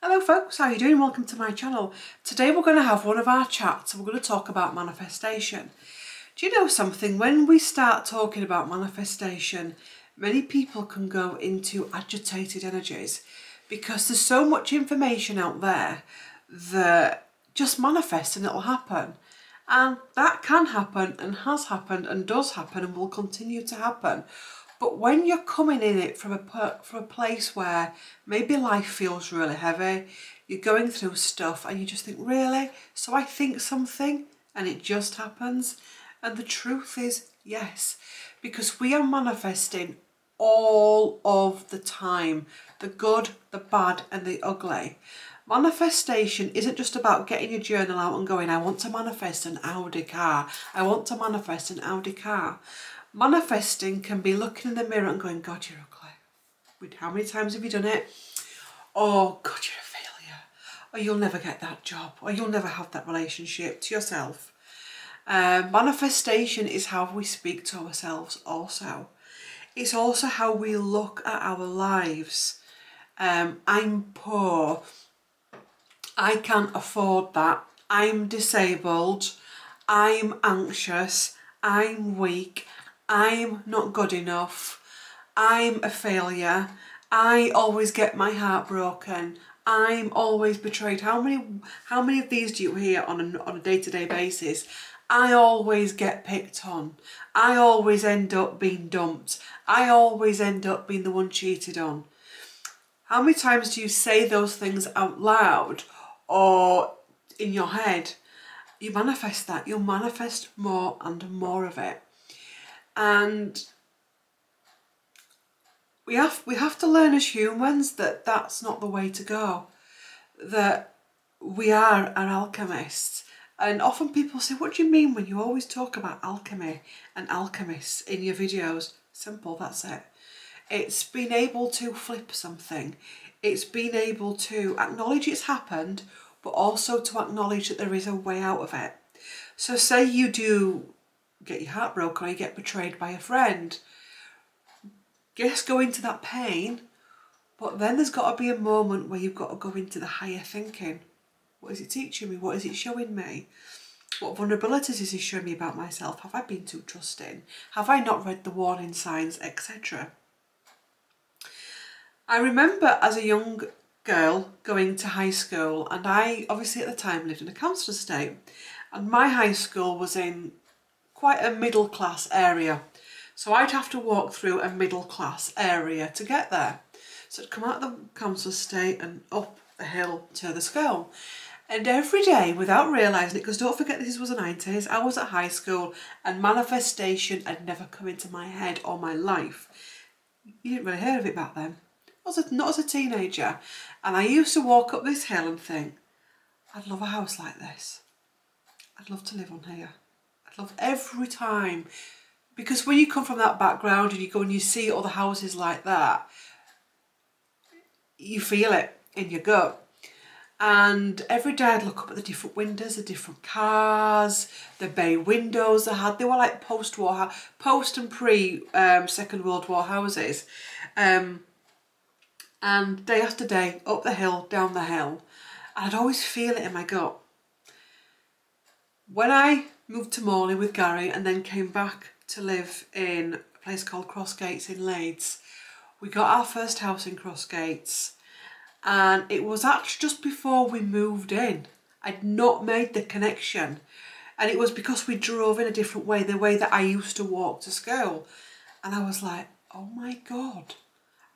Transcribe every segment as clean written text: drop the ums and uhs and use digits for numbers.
Hello folks, how are you doing? Welcome to my channel. Today we're going to have one of our chats and we're going to talk about manifestation. Do you know something? When we start talking about manifestation, many people can go into agitated energies because there's so much information out there that just manifests and it'll happen. And that can happen and has happened and does happen and will continue to happen. But when you're coming in it from a place where maybe life feels really heavy, you're going through stuff and you just think, really? So I think something and it just happens? And the truth is, yes, because we are manifesting all of the time, the good, the bad and the ugly. Manifestation isn't just about getting your journal out and going, I want to manifest an Audi car. I want to manifest an Audi car. Manifesting can be looking in the mirror and going, God, you're ugly. How many times have you done it? Oh, God, you're a failure. Or you'll never get that job. Or you'll never have that relationship to yourself. Manifestation is how we speak to ourselves also. It's also how we look at our lives. I'm poor. I can't afford that. I'm disabled. I'm anxious. I'm weak. I'm not good enough. I'm a failure. I always get my heart broken. I'm always betrayed. How many of these do you hear on a day-to-day basis? I always get picked on. I always end up being dumped. I always end up being the one cheated on. How many times do you say those things out loud or in your head? You manifest that. You'll manifest more and more of it. And we have to learn as humans that that's not the way to go. That we are an alchemists. And often people say, what do you mean when you always talk about alchemy and alchemists in your videos? Simple, that's it. It's being able to flip something. It's being able to acknowledge it's happened, but also to acknowledge that there is a way out of it. So say you do get your heart broken or you get betrayed by a friend. Yes, go into that pain, but then there's got to be a moment where you've got to go into the higher thinking. What is it teaching me? What is it showing me? What vulnerabilities is it showing me about myself? Have I been too trusting? Have I not read the warning signs, etc.? I remember as a young girl going to high school, and I obviously at the time lived in a council estate, and my high school was in quite a middle class area. So I'd have to walk through a middle class area to get there. So I'd come out of the council estate and up the hill to the school. And every day, without realising it, because don't forget this was the 90s, I was at high school and manifestation had never come into my head or my life. You didn't really hear of it back then. Not as a teenager. And I used to walk up this hill and think, I'd love a house like this. I'd love to live on here. I'd love every time. Because when you come from that background and you go and you see all the houses like that, you feel it in your gut. And every day I'd look up at the different windows, the different cars, the bay windows they had. They were like post and pre Second World War houses. And day after day, up the hill, down the hill. And I'd always feel it in my gut. When I moved to Morley with Gary and then came back to live in a place called Crossgates in Leeds, we got our first house in Crossgates. And it was actually just before we moved in. I'd not made the connection. And it was because we drove in a different way, the way that I used to walk to school. And I was like, oh my God,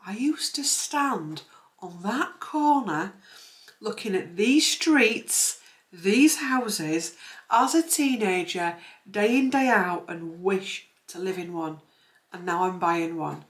I used to stand on that corner looking at these streets, these houses, as a teenager, day in, day out, and wish to live in one. And now I'm buying one.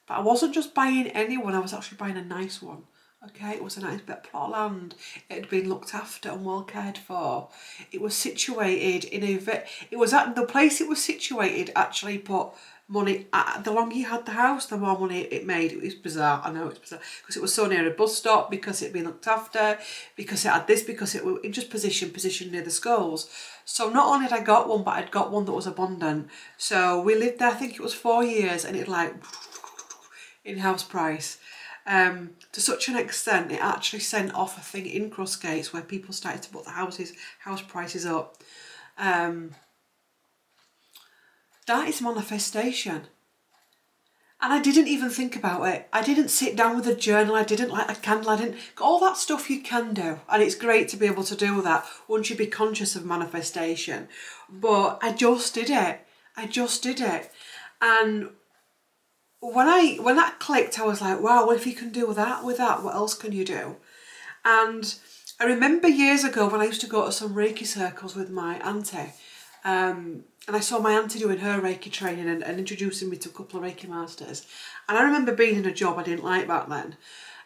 But I wasn't just buying any one, I was actually buying a nice one. Okay, it was a nice bit of plot of land. It had been looked after and well cared for. It was situated in the place it was situated actually put money, the longer you had the house, the more money it made. It was bizarre, I know it's bizarre, because it was so near a bus stop, because it had been looked after, because it had this, because it was just positioned near the schools. So not only had I got one, but I'd got one that was abundant. So we lived there, I think it was 4 years, and it like in house price. to such an extent it actually sent off a thing in Crossgates where people started to put the house prices up. That is manifestation. And I didn't even think about it. I didn't sit down with a journal. I didn't light a candle. I didn't... All that stuff you can do. And it's great to be able to do that once you be conscious of manifestation. But I just did it. I just did it. And when that clicked, I was like, wow, well, if you can do that with that, what else can you do? And I remember years ago when I used to go to some Reiki circles with my auntie. And I saw my auntie doing her Reiki training and introducing me to a couple of Reiki masters. And I remember being in a job I didn't like back then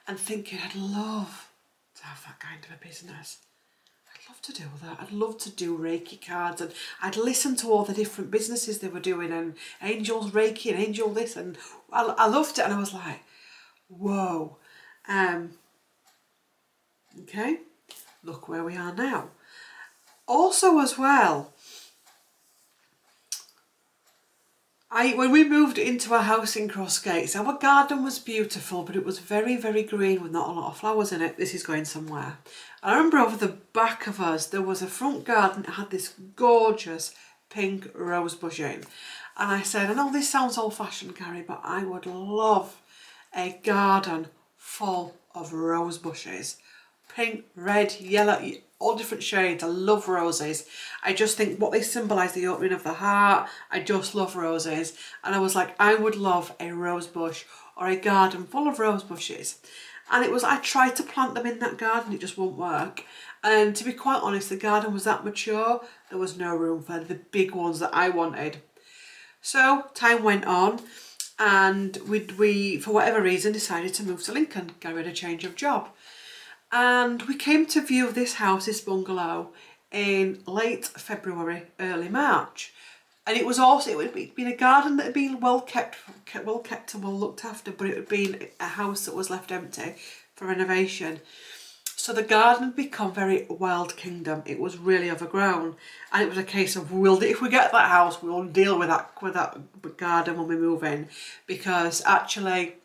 and thinking I'd love to have that kind of a business. I'd love to do that. I'd love to do Reiki cards, and I'd listen to all the different businesses they were doing, and Angels Reiki and Angel this, and I loved it. And I was like, whoa. Okay, look where we are now. Also as well, when we moved into a house in Crossgates, our garden was beautiful, but it was very, very green with not a lot of flowers in it. This is going somewhere. I remember over the back of us, there was a front garden that had this gorgeous pink rose bush in. And I said, I know this sounds old-fashioned, Gary, but I would love a garden full of rose bushes. Pink, red, yellow, all different shades. I love roses. I just think what they symbolise, the opening of the heart. I just love roses. And I was like, I would love a rose bush or a garden full of rose bushes. And it was, I tried to plant them in that garden, it just won't work. And to be quite honest, the garden was that mature, there was no room for the big ones that I wanted. So time went on, and we for whatever reason, decided to move to Lincoln, get rid of a change of job. And we came to view this house, this bungalow, in late February, early March. And it was also, it had been a garden that had been well kept and well looked after, but it had been a house that was left empty for renovation. So the garden had become very wild kingdom. It was really overgrown. And it was a case of, if we get that house, we'll deal with that garden when we move in. Because actually,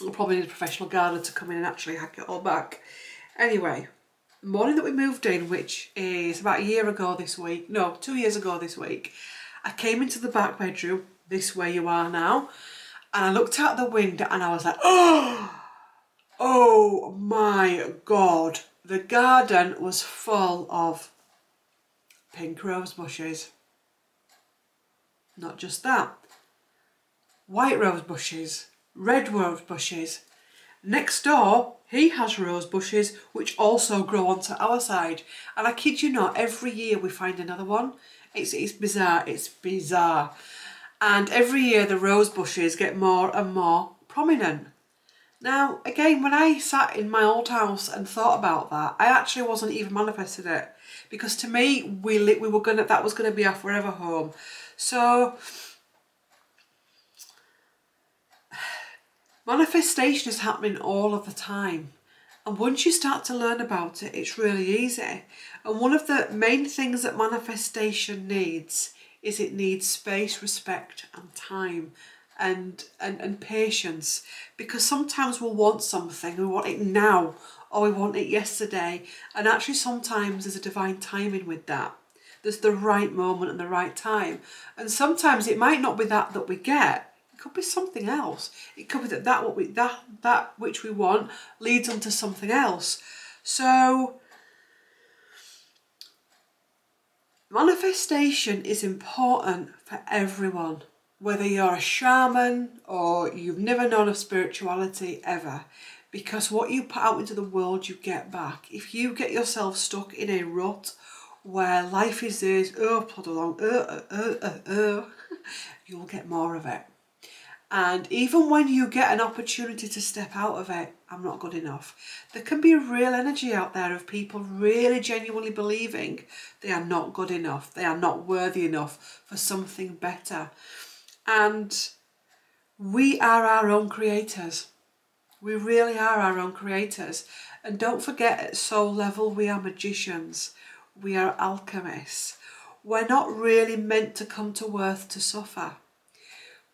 we'll probably need a professional gardener to come in and actually hack it all back. Anyway, the morning that we moved in, which is about a year ago this week, no, 2 years ago this week, I came into the back bedroom, this where you are now, and I looked out the window and I was like, oh my God. The garden was full of pink rose bushes. Not just that, white rose bushes, red rose bushes. Next door, he has rose bushes which also grow onto our side. And I kid you not, every year we find another one. It's bizarre, it's bizarre. And every year the rose bushes get more and more prominent. Now, again, when I sat in my old house and thought about that, I actually wasn't even manifesting it. Because to me, that was gonna be our forever home. So manifestation is happening all of the time. And once you start to learn about it, it's really easy. And one of the main things that manifestation needs is it needs space, respect and time and patience. Because sometimes we'll want something, we want it now, or we want it yesterday. And actually sometimes there's a divine timing with that. There's the right moment and the right time. And sometimes it might not be that we get. It could be something else. It could be that which we want leads on to something else. So manifestation is important for everyone, whether you're a shaman or you've never known of spirituality ever, because what you put out into the world you get back. If you get yourself stuck in a rut where life is this, plod along, you'll get more of it. And even when you get an opportunity to step out of it, I'm not good enough. There can be a real energy out there of people really genuinely believing they are not good enough. They are not worthy enough for something better. And we are our own creators. We really are our own creators. And don't forget, at soul level, we are magicians. We are alchemists. We're not really meant to come to earth to suffer.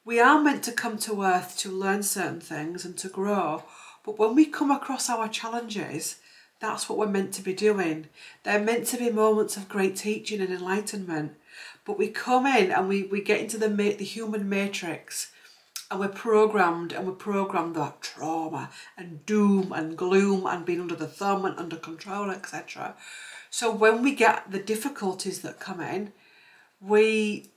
We are meant to come to earth to learn certain things and to grow, But when we come across our challenges, that's what we're meant to be doing. They're meant to be moments of great teaching and enlightenment. But we come in and we get into the human matrix, and we're programmed that trauma and doom and gloom and being under the thumb and under control, etc. So when we get the difficulties that come in, little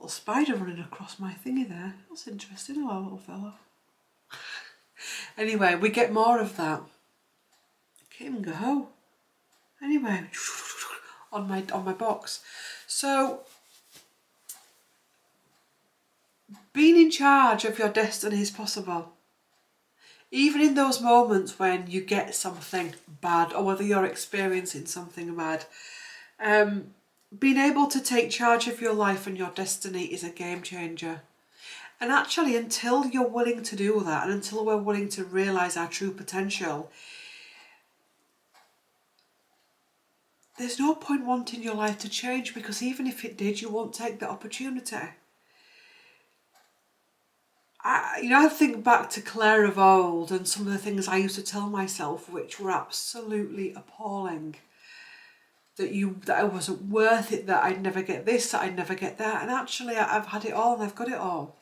spider running across my thingy there. That's interesting, hello little fella. Anyway, we get more of that. Let him go. Anyway, on my box. So being in charge of your destiny is possible. Even in those moments when you get something bad, or whether you're experiencing something bad, being able to take charge of your life and your destiny is a game changer. And actually, until you're willing to do that, and until we're willing to realise our true potential, there's no point wanting your life to change, because even if it did, you won't take the opportunity. I think back to Claire of old and some of the things I used to tell myself, which were absolutely appalling. That I wasn't worth it, that I'd never get this, that I'd never get that. And actually, I've had it all and I've got it all.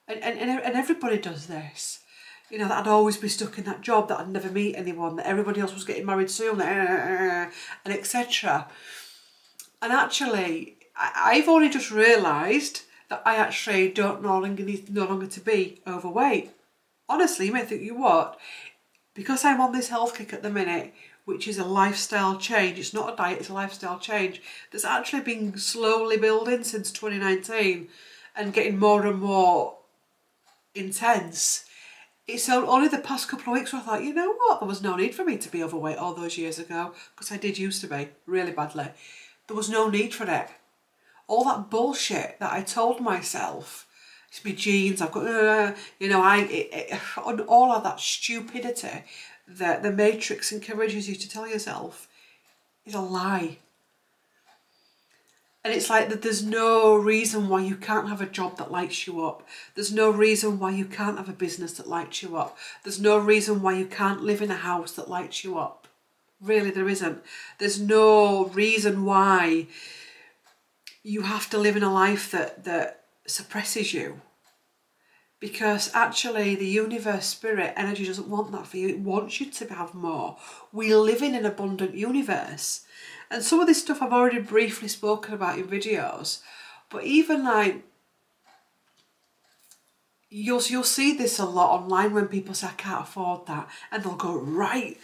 And everybody does this. You know, that I'd always be stuck in that job, that I'd never meet anyone, that everybody else was getting married soon, and etc. And actually, I've only just realised that I actually no longer need to be overweight. Honestly, you may think, you what? Because I'm on this health kick at the minute, which is a lifestyle change. It's not a diet, it's a lifestyle change that's actually been slowly building since 2019 and getting more and more intense. It's only the past couple of weeks where I thought, you know what, there was no need for me to be overweight all those years ago, because I did used to be, really badly. There was no need for it. All that bullshit that I told myself, it's my genes, I've got, all of that stupidity that the Matrix encourages you to tell yourself is a lie. And it's like that there's no reason why you can't have a job that lights you up. There's no reason why you can't have a business that lights you up. There's no reason why you can't live in a house that lights you up. Really, there isn't. There's no reason why you have to live in a life that suppresses you. Because actually the universe, spirit, energy doesn't want that for you. It wants you to have more. We live in an abundant universe. And some of this stuff I've already briefly spoken about in videos. But even like, you'll see this a lot online when people say, I can't afford that. And they'll go, right.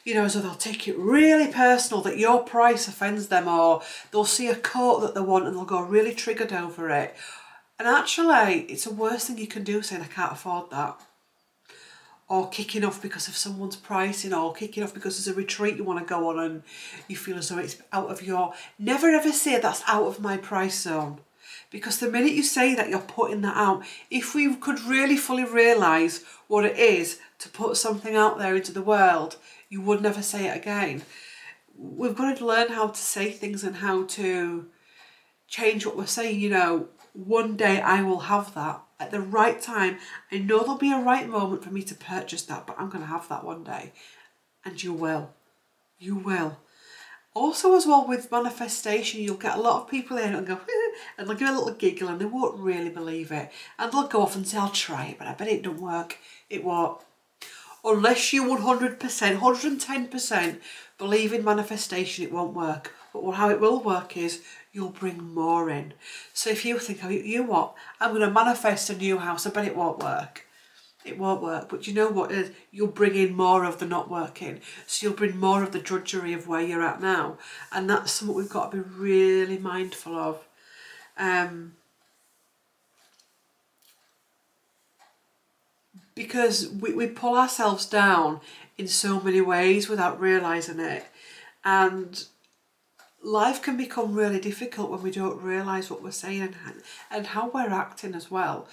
You know, so they'll take it really personal that your price offends them, or they'll see a coat that they want and they'll go really triggered over it. And actually, it's the worst thing you can do, saying, I can't afford that. Or kicking off because of someone's pricing, or kicking off because there's a retreat you want to go on and you feel as though it's out of your... Never ever say that's out of my price zone. Because the minute you say that, you're putting that out. If we could really fully realise what it is to put something out there into the world, you would never say it again. We've got to learn how to say things and how to change what we're saying. You know, one day I will have that at the right time. I know there'll be a right moment for me to purchase that, but I'm going to have that one day. And you will. You will. Also as well with manifestation, you'll get a lot of people in and go, and they'll give a little giggle and they won't really believe it. And they'll go off and say, I'll try it, but I bet it don't work. It won't. Unless you 100%, 110% believe in manifestation, it won't work. But how it will work is you'll bring more in. So if you think, oh, you know what, I'm going to manifest a new house, I bet it won't work. It won't work. But you know what is? You'll bring in more of the not working. So you'll bring more of the drudgery of where you're at now. And that's something we've got to be really mindful of. Because we pull ourselves down in so many ways without realising it. And life can become really difficult when we don't realise what we're saying and how we're acting as well.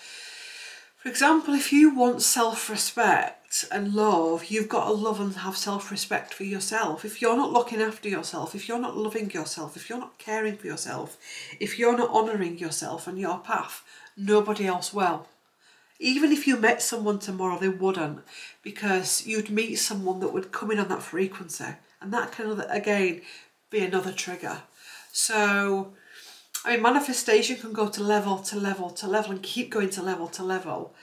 For example, if you want self-respect and love, you've got to love and have self-respect for yourself. If you're not looking after yourself, if you're not loving yourself, if you're not caring for yourself, if you're not honouring yourself and your path, nobody else will. Even if you met someone tomorrow, they wouldn't, because you'd meet someone that would come in on that frequency, and that can, again, be another trigger. So, I mean, manifestation can go to level to level to level and keep going to level to level.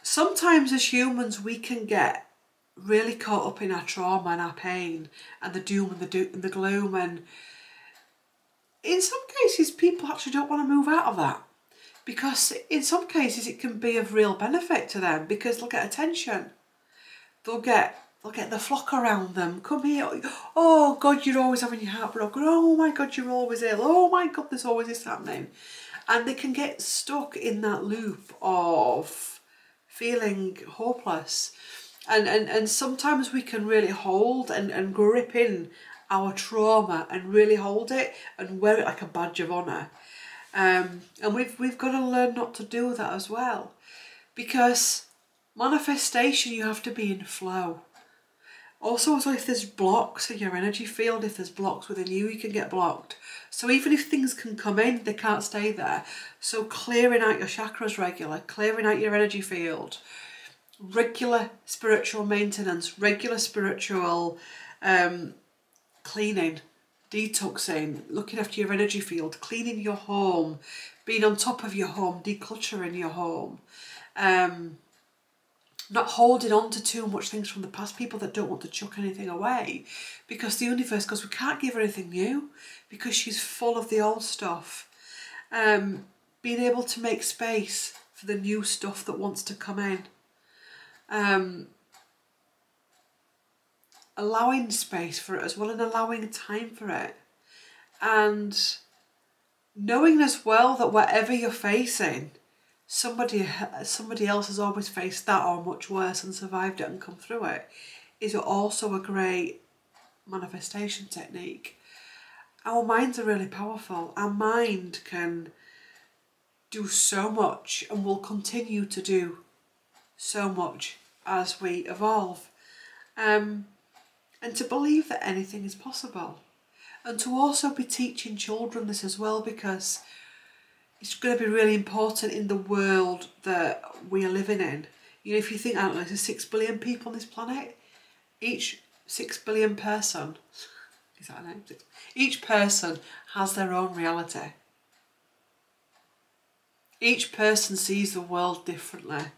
Sometimes as humans, we can get really caught up in our trauma and our pain and the doom and the gloom, and in some cases people actually don't want to move out of that, because in some cases it can be of real benefit to them, because they'll get attention, they'll get the flock around them. Come here, oh God, you're always having your heart broken, oh my God, you're always ill, oh my God, there's always this happening. And they can get stuck in that loop of feeling hopeless. And sometimes we can really hold and grip in our trauma and really hold it and wear it like a badge of honour. And we've got to learn not to do that as well, because manifestation, you have to be in flow. Also, so if there's blocks in your energy field, if there's blocks within you, you can get blocked. So even if things can come in, they can't stay there. So clearing out your chakras regular, clearing out your energy field, regular spiritual maintenance, regular spiritual cleaning, detoxing, looking after your energy field, cleaning your home, being on top of your home, decluttering your home, not holding on to too much things from the past, people that don't want to chuck anything away, because the universe goes, we can't give her anything new because she's full of the old stuff. Being able to make space for the new stuff that wants to come in. Allowing space for it as well, and allowing time for it. And knowing as well that whatever you're facing, somebody else has always faced that or much worse and survived it and come through it, is also a great manifestation technique. Our minds are really powerful. Our mind can do so much and will continue to do so much as we evolve. And to believe that anything is possible. And to also be teaching children this as well, because it's going to be really important in the world that we are living in. You know, if you think, I don't know, there's 6 billion people on this planet, each 6 billion person, is that a name? Each person has their own reality. Each person sees the world differently.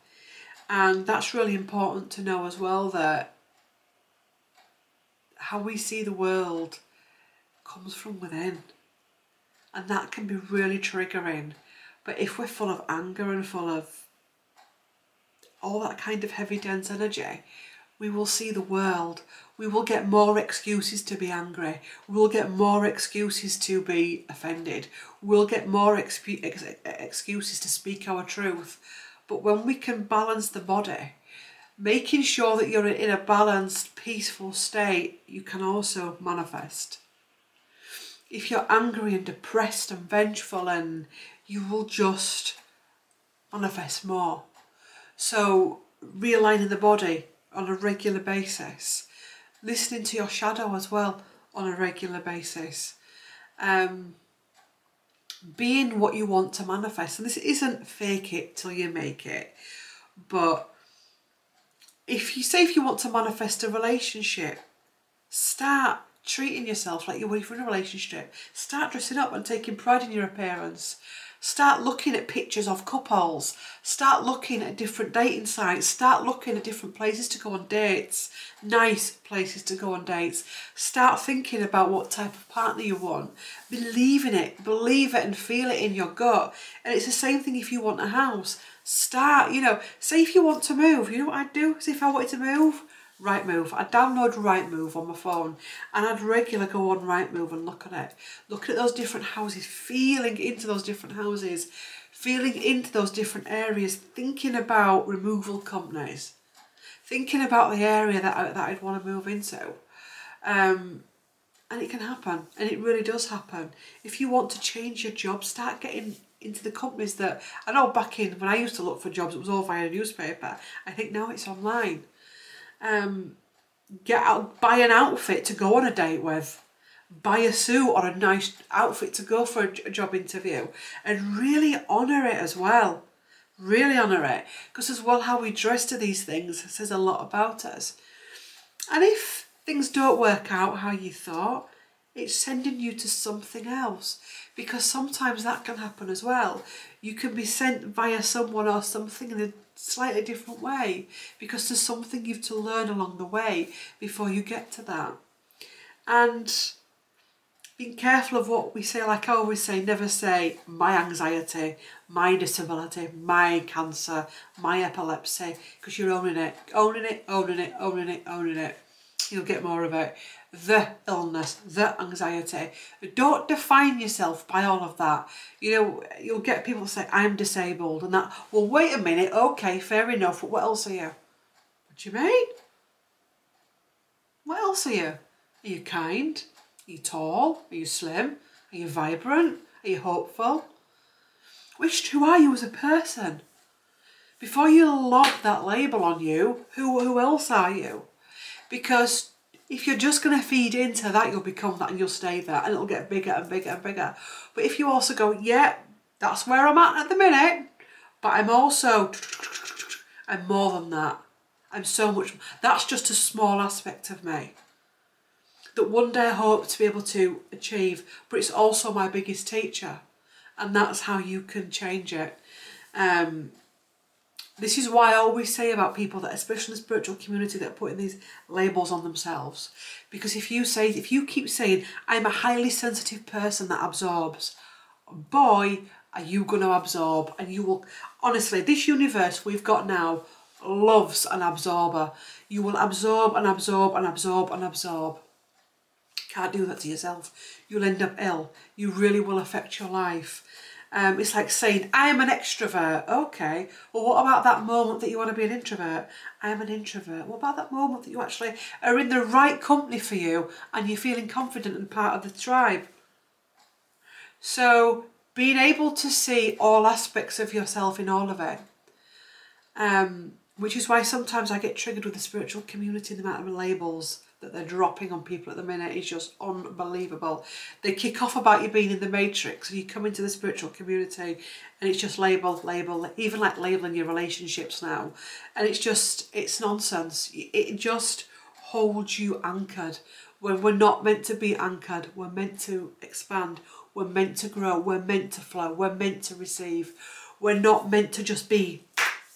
And that's really important to know as well, that how we see the world comes from within. And that can be really triggering. But if we're full of anger and full of all that kind of heavy, dense energy, we will see the world. We will get more excuses to be angry. We'll get more excuses to be offended. We'll get more excuses to speak our truth. But when we can balance the body, making sure that you're in a balanced, peaceful state, you can also manifest. If you're angry and depressed and vengeful, and you will just manifest more. So realigning the body on a regular basis, listening to your shadow as well on a regular basis, being what you want to manifest. And this isn't fake it till you make it, but if you want to manifest a relationship, start treating yourself like you're waiting for a relationship. Start dressing up and taking pride in your appearance. Start looking at pictures of couples. Start looking at different dating sites. Start looking at different places to go on dates. Nice places to go on dates. Start thinking about what type of partner you want. Believe in it. Believe it and feel it in your gut. And it's the same thing if you want a house. Start, say if you want to move. You know what I'd do? Say if I wanted to move, Rightmove. I'd download Rightmove on my phone, and I'd regularly go on Rightmove and look at it. Looking at those different houses, feeling into those different houses, feeling into those different areas, thinking about removal companies, thinking about the area that I'd want to move into. And it can happen, and it really does happen. If you want to change your job, start getting into the companies that, I know back in, when I used to look for jobs, it was all via a newspaper. I think now it's online. Buy an outfit to go on a date with. buy a suit or a nice outfit to go for a job interview, and really honour it as well. Really honour it, because as well how we dress to these things says a lot about us. And if things don't work out how you thought, it's sending you to something else, because sometimes that can happen as well. You can be sent via someone or something in a slightly different way, because there's something you've to learn along the way before you get to that. And being careful of what we say, like I always say, never say my anxiety, my disability, my cancer, my epilepsy, because you're owning it, owning it, owning it, owning it, owning it. You'll get more of it. The illness, the anxiety. Don't define yourself by all of that. You know, you'll get people say, I'm disabled, and that, well, wait a minute, okay, fair enough, but what else are you? What do you mean? What else are you? Are you kind? Are you tall? Are you slim? Are you vibrant? Are you hopeful? Who are you as a person? Before you lob that label on you, who else are you? Because if you're just going to feed into that, you'll become that and you'll stay there, and it'll get bigger and bigger and bigger. But if you also go, yeah, that's where I'm at the minute, but I'm also, I'm more than that. I'm so much, that's just a small aspect of me that one day I hope to be able to achieve, but it's also my biggest teacher, and that's how you can change it. This is why I always say about people that, especially in the spiritual community, that are putting these labels on themselves. Because if you keep saying, I'm a highly sensitive person that absorbs, boy, are you going to absorb. And you will, honestly, this universe we've got now loves an absorber. You will absorb and absorb and absorb and absorb. Can't do that to yourself. You'll end up ill. You really will affect your life. It's like saying, I am an extrovert. Okay, well, what about that moment that you want to be an introvert? I am an introvert. What about that moment that you actually are in the right company for you and you're feeling confident and part of the tribe? So being able to see all aspects of yourself in all of it, which is why sometimes I get triggered with the spiritual community. The amount of labels that they're dropping on people at the minute is just unbelievable. They kick off about you being in the matrix, and you come into the spiritual community and it's just label, even like labelling your relationships now. And it's nonsense. It just holds you anchored when we're not meant to be anchored. We're meant to expand. We're meant to grow. We're meant to flow. We're meant to receive. We're not meant to just be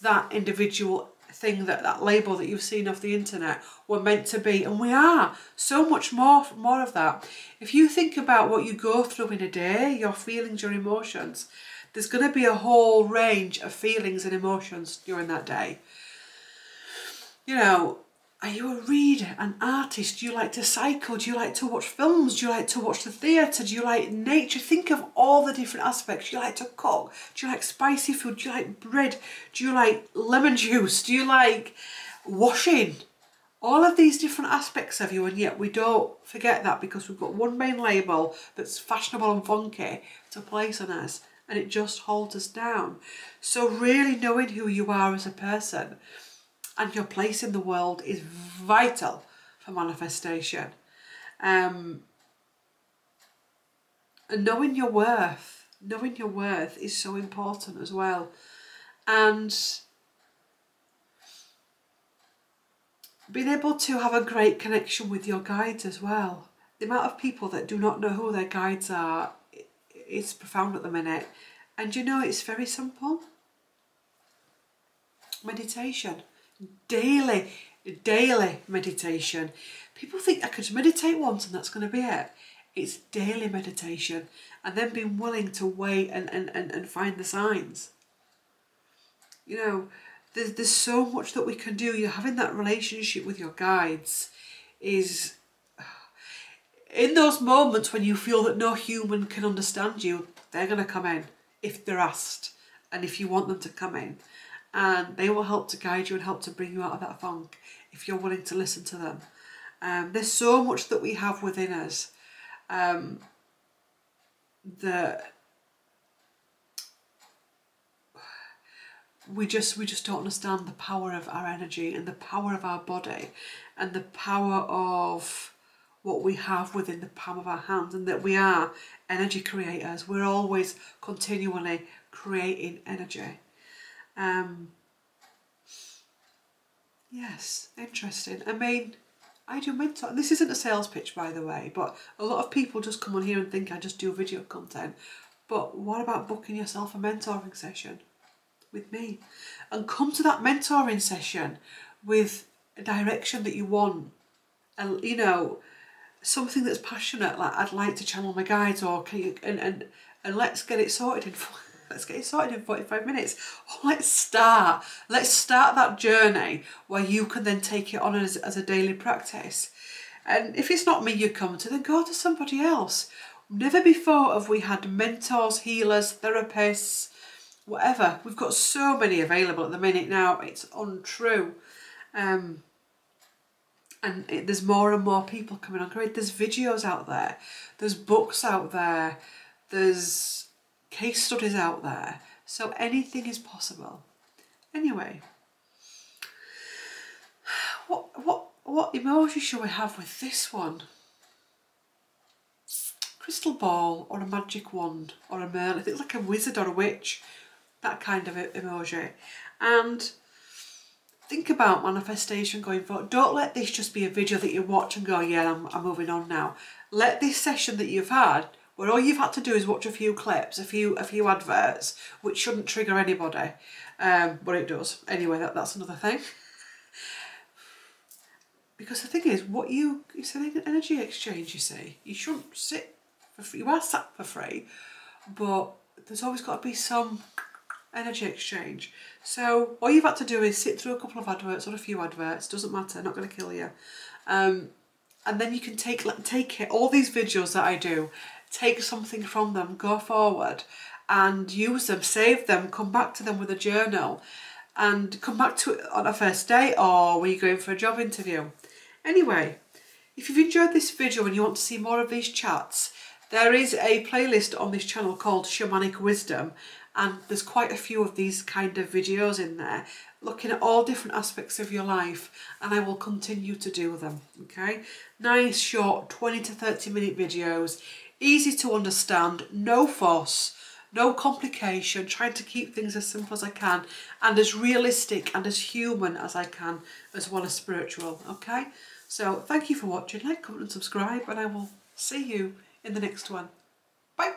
that individual thing, that label that you've seen off the internet. We're meant to be, and we are so much more of that. If you think about what you go through in a day, your feelings, your emotions, there's going to be a whole range of feelings and emotions during that day. You know, are you a reader, an artist? Do you like to cycle? Do you like to watch films? Do you like to watch the theatre? Do you like nature? Think of all the different aspects. Do you like to cook? Do you like spicy food? Do you like bread? Do you like lemon juice? Do you like washing? All of these different aspects of you, and yet we don't forget that because we've got one main label that's fashionable and funky to place on us, and it just holds us down. So really knowing who you are as a person and your place in the world is vital for manifestation. And knowing your worth is so important as well. And being able to have a great connection with your guides as well. The amount of people that do not know who their guides are, it's profound at the minute. And you know, it's very simple. Meditation. Daily meditation. People think I could meditate once and that's going to be it. It's daily meditation, and then being willing to wait and find the signs. You know, there's so much that we can do. You're having that relationship with your guides is, in those moments when you feel that no human can understand you, they're going to come in if they're asked, and if you want them to come in. And they will help to guide you and help to bring you out of that funk if you're willing to listen to them. There's so much that we have within us that we just don't understand the power of our energy and the power of our body and the power of what we have within the palm of our hands, and that we are energy creators. We're always continually creating energy. Yes, interesting. I mean, I do mentor. This isn't a sales pitch, by the way, but a lot of people just come on here and think I just do video content. But what about booking yourself a mentoring session with me? And come to that mentoring session with a direction that you want. And, you know, something that's passionate, like I'd like to channel my guides, or can you, and let's get it sorted in let's get it sorted in 45 minutes. Or let's start that journey where you can then take it on as a daily practice. And if it's not me you come to, then go to somebody else. Never before have we had mentors, healers, therapists, whatever. We've got so many available at the minute now, it's untrue. And there's more and more people coming on. There's videos out there, there's books out there, there's case studies out there. So anything is possible. Anyway, what emoji should we have with this one? Crystal ball, or a magic wand, or a merlin. I think it's like a wizard or a witch, that kind of emoji. And think about manifestation going forward. Don't let this just be a video that you watch and go, yeah, I'm moving on now. Let this session that you've had, where all you've had to do is watch a few clips, a few adverts, which shouldn't trigger anybody, but it does. Anyway, that's another thing. Because the thing is, it's an energy exchange, you see. You shouldn't sit for free. You are sat for free, but there's always got to be some energy exchange. So all you've had to do is sit through a couple of adverts or a few adverts, doesn't matter, not going to kill you. And then you can take it, all these videos that I do, take something from them, go forward and use them, save them, come back to them with a journal, and come back to it on a first date or when you're going for a job interview. Anyway, if you've enjoyed this video and you want to see more of these chats, there is a playlist on this channel called Shamanic Wisdom, and there's quite a few of these kind of videos in there looking at all different aspects of your life, and I will continue to do them. Okay, nice short 20 to 30 minute videos, easy to understand, no fuss, no complication, trying to keep things as simple as I can and as realistic and as human as I can, as well as spiritual. Okay, so thank you for watching. Like, comment and subscribe, and I will see you in the next one. Bye.